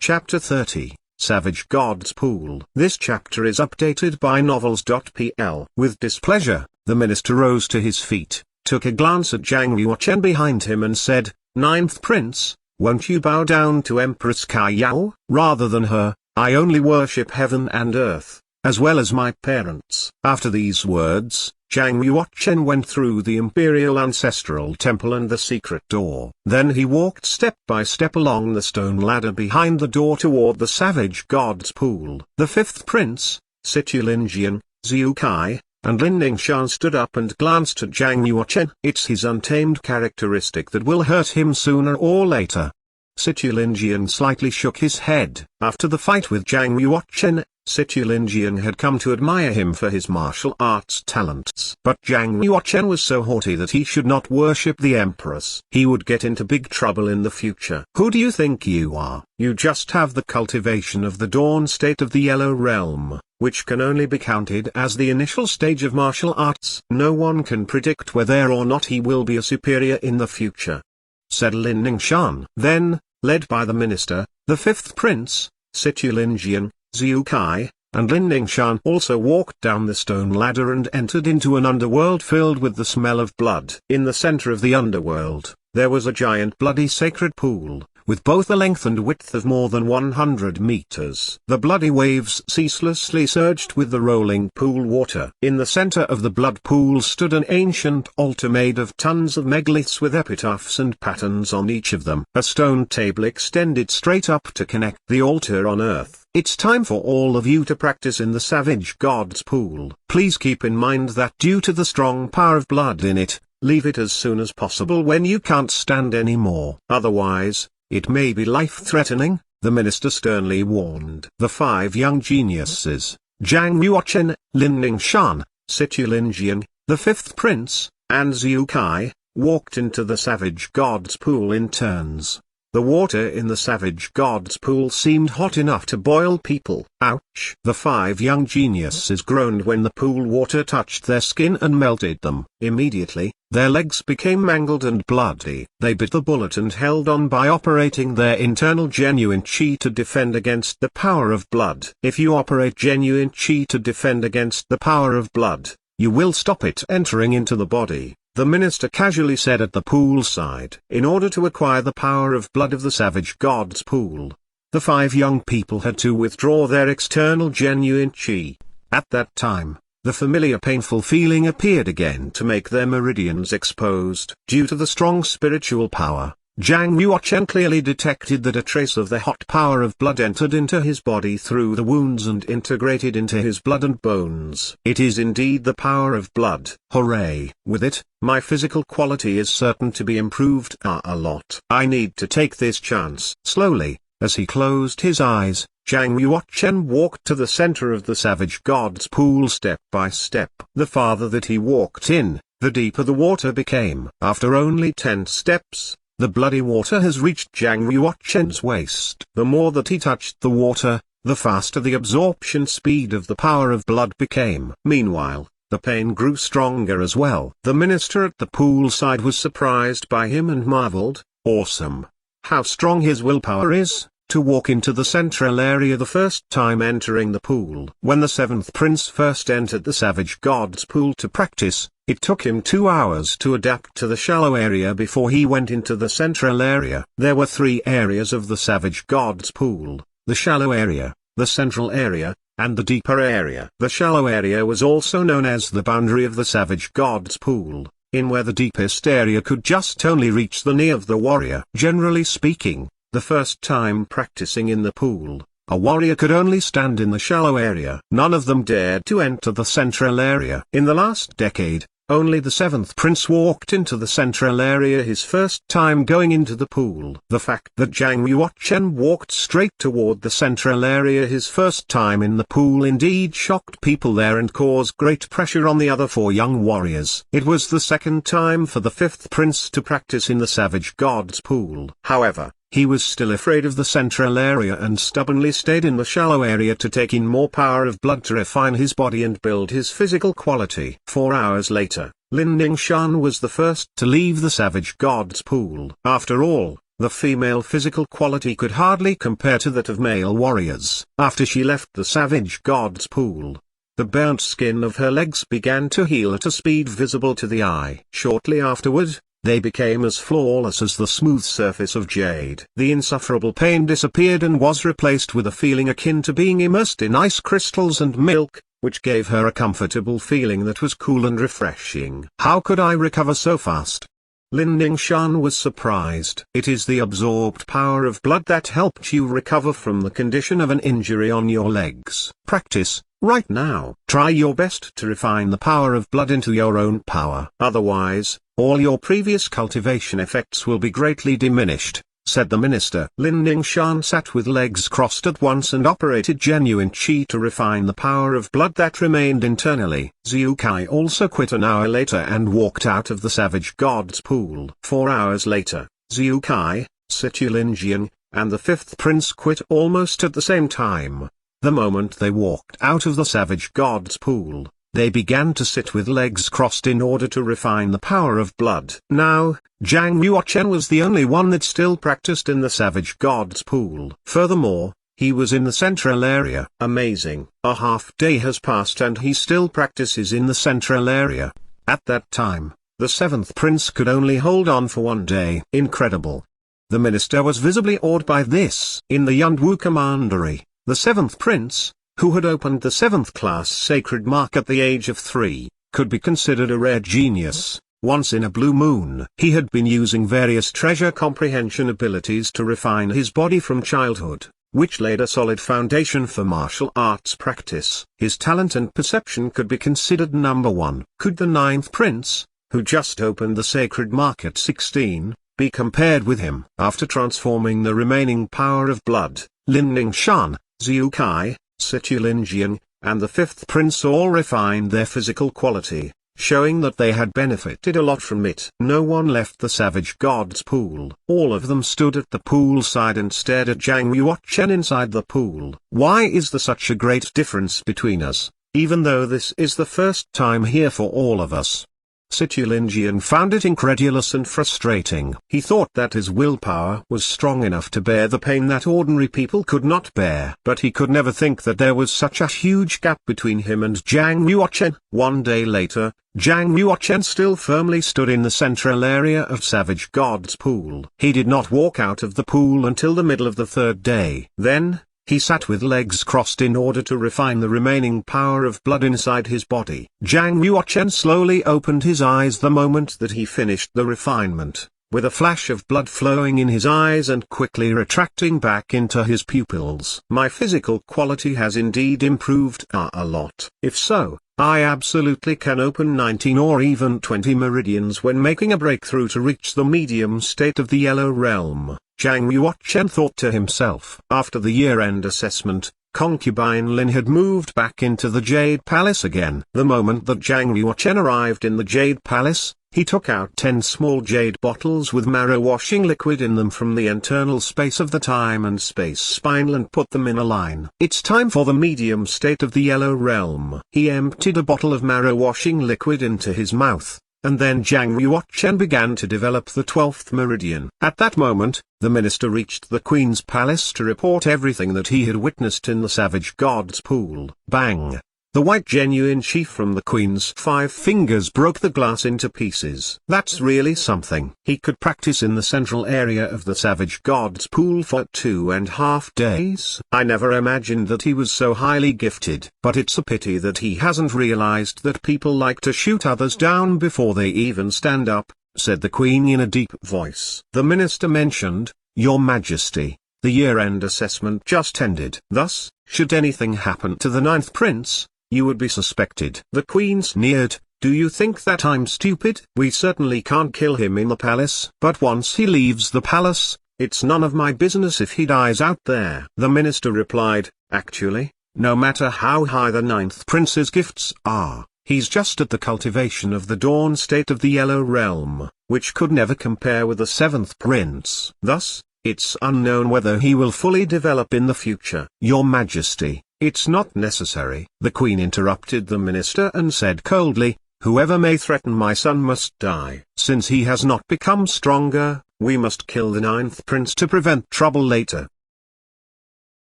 Chapter 30, Savage God's Pool. This chapter is updated by novels.pl. With displeasure, the minister rose to his feet, took a glance at Zhang Yuochen behind him and said, "Ninth Prince, won't you bow down to Empress Kaiyao? Rather than her, I only worship heaven and earth, as well as my parents." After these words, Zhang Yuochen went through the imperial ancestral temple and the secret door. Then he walked step by step along the stone ladder behind the door toward the savage god's pool. The fifth prince, Situ Linjian, Zhu Kai, and Lin Ningshan stood up and glanced at Zhang Yuochen. "It's his untamed characteristic that will hurt him sooner or later." Situ Linjian slightly shook his head. After the fight with Zhang Yuochen, Situ Linjian had come to admire him for his martial arts talents. But Zhang Yuochen was so haughty that he should not worship the empress. He would get into big trouble in the future. "Who do you think you are? You just have the cultivation of the dawn state of the Yellow Realm, which can only be counted as the initial stage of martial arts. No one can predict whether or not he will be a superior in the future," said Lin Ningshan. Then, led by the minister, the fifth prince, Situ Linjian, Zhu Kai, and Lin Ningshan also walked down the stone ladder and entered into an underworld filled with the smell of blood. In the center of the underworld, there was a giant bloody sacred pool, with both a length and width of more than 100 meters. The bloody waves ceaselessly surged with the rolling pool water. In the center of the blood pool stood an ancient altar made of tons of megaliths with epitaphs and patterns on each of them. A stone table extended straight up to connect the altar on earth. "It's time for all of you to practice in the savage god's pool. Please keep in mind that due to the strong power of blood in it, leave it as soon as possible when you can't stand anymore. Otherwise, it may be life-threatening," the minister sternly warned. The five young geniuses, Zhang Yuochen, Lin Ningshan, Situ Linjian, the fifth prince, and Zhu Kai, walked into the savage god's pool in turns. The water in the savage god's pool seemed hot enough to boil people. Ouch! The five young geniuses groaned when the pool water touched their skin and melted them. Immediately, their legs became mangled and bloody. They bit the bullet and held on by operating their internal genuine chi to defend against the power of blood. If you operate genuine chi to defend against the power of blood, you will stop it entering into the body, the minister casually said at the poolside. In order to acquire the power of blood of the savage god's pool, the five young people had to withdraw their external genuine chi. At that time, the familiar painful feeling appeared again to make their meridians exposed. Due to the strong spiritual power, Zhang Yuochen clearly detected that a trace of the hot power of blood entered into his body through the wounds and integrated into his blood and bones. It is indeed the power of blood. Hooray! With it, my physical quality is certain to be improved a lot. I need to take this chance. Slowly, as he closed his eyes, Zhang Yuochen walked to the center of the savage god's pool step by step. The farther that he walked in, the deeper the water became. After only 10 steps, the bloody water has reached Zhang Yuochen's waist. The more that he touched the water, the faster the absorption speed of the power of blood became. Meanwhile, the pain grew stronger as well. The minister at the poolside was surprised by him and marveled, "Awesome! How strong his willpower is, to walk into the central area the first time entering the pool." When the seventh prince first entered the savage god's pool to practice, it took him 2 hours to adapt to the shallow area before he went into the central area. There were 3 areas of the savage god's pool: the shallow area, the central area, and the deeper area. The shallow area was also known as the boundary of the savage god's pool, in where the deepest area could just only reach the knee of the warrior. Generally speaking, the first time practicing in the pool, a warrior could only stand in the shallow area. None of them dared to enter the central area. In the last decade, only the seventh prince walked into the central area his first time going into the pool. The fact that Zhang Yuochen walked straight toward the central area his first time in the pool indeed shocked people there and caused great pressure on the other 4 young warriors. It was the second time for the fifth prince to practice in the savage god's pool. However, he was still afraid of the central area and stubbornly stayed in the shallow area to take in more power of blood to refine his body and build his physical quality. 4 hours later, Lin Ningshan was the first to leave the savage god's pool. After all, The female physical quality could hardly compare to that of male warriors. After she left the savage god's pool, the burnt skin of her legs began to heal at a speed visible to the eye. Shortly afterward, they became as flawless as the smooth surface of jade. The insufferable pain disappeared and was replaced with a feeling akin to being immersed in ice crystals and milk, which gave her a comfortable feeling that was cool and refreshing. How could I recover so fast? Lin Ningshan was surprised. It is the absorbed power of blood that helped you recover from the condition of an injury on your legs. Practice, right now. Try your best to refine the power of blood into your own power. Otherwise, all your previous cultivation effects will be greatly diminished, said the minister. Lin Ningshan sat with legs crossed at once and operated genuine qi to refine the power of blood that remained internally. Zhu Kai also quit an hour later and walked out of the savage god's pool. 4 hours later, Zhu Kai, Situ Linjian, and the fifth prince quit almost at the same time. The moment they walked out of the savage god's pool, they began to sit with legs crossed in order to refine the power of blood. Now, Zhang Yuochen was the only one that still practiced in the savage god's pool. Furthermore, he was in the central area. Amazing. A half day has passed and he still practices in the central area. At that time, the seventh prince could only hold on for 1 day. Incredible. The minister was visibly awed by this. In the Yunwu commandery, the seventh prince, who had opened the 7th class sacred mark at the age of 3, could be considered a rare genius. Once in a blue moon, he had been using various treasure comprehension abilities to refine his body from childhood, which laid a solid foundation for martial arts practice. His talent and perception could be considered number 1. Could the 9th prince, who just opened the sacred mark at 16, be compared with him? After transforming the remaining power of blood, Lin Ningshan, Zhu Kai, Situ Linjian, and the fifth prince all refined their physical quality, showing that they had benefited a lot from it. No one left the savage god's pool. All of them stood at the pool side and stared at Zhang Yuochen inside the pool. Why is there such a great difference between us, even though this is the first time here for all of us? Situ Linjian found it incredulous and frustrating. He thought that his willpower was strong enough to bear the pain that ordinary people could not bear. But he could never think that there was such a huge gap between him and Zhang Yuochen. 1 day later, Zhang Yuochen still firmly stood in the central area of Savage God's pool. He did not walk out of the pool until the middle of the 3rd day. Then, he sat with legs crossed in order to refine the remaining power of blood inside his body. Zhang Yuochen slowly opened his eyes the moment that he finished the refinement, with a flash of blood flowing in his eyes and quickly retracting back into his pupils. My physical quality has indeed improved a lot. If so, I absolutely can open 19 or even 20 meridians when making a breakthrough to reach the medium state of the yellow realm. Zhang Yuochen thought to himself. After the year-end assessment, concubine Lin had moved back into the Jade Palace again. The moment that Zhang Yuochen arrived in the Jade Palace, he took out 10 small jade bottles with marrow washing liquid in them from the internal space of the time and space spinel and put them in a line. It's time for the medium state of the yellow realm. He emptied a bottle of marrow washing liquid into his mouth, and then Zhang Yuochen began to develop the 12th meridian. At that moment, the minister reached the queen's palace to report everything that he had witnessed in the savage god's pool. Bang! The white genuine chief from the queen's 5 fingers broke the glass into pieces. That's really something. He could practice in the central area of the savage god's pool for 2.5 days. I never imagined that he was so highly gifted. But it's a pity that he hasn't realized that people like to shoot others down before they even stand up, said the queen in a deep voice. The minister mentioned, Your Majesty, the year-end assessment just ended. Thus, should anything happen to the 9th prince, you would be suspected. The queen sneered. Do you think that I'm stupid? We certainly can't kill him in the palace. But once he leaves the palace, it's none of my business if he dies out there. The minister replied, Actually, no matter how high the 9th prince's gifts are, he's just at the cultivation of the dawn state of the yellow realm, which could never compare with the 7th prince. Thus, it's unknown whether he will fully develop in the future. Your Majesty, it's not necessary. The queen interrupted the minister and said coldly, Whoever may threaten my son must die. Since he has not become stronger, We must kill the ninth prince to prevent trouble later.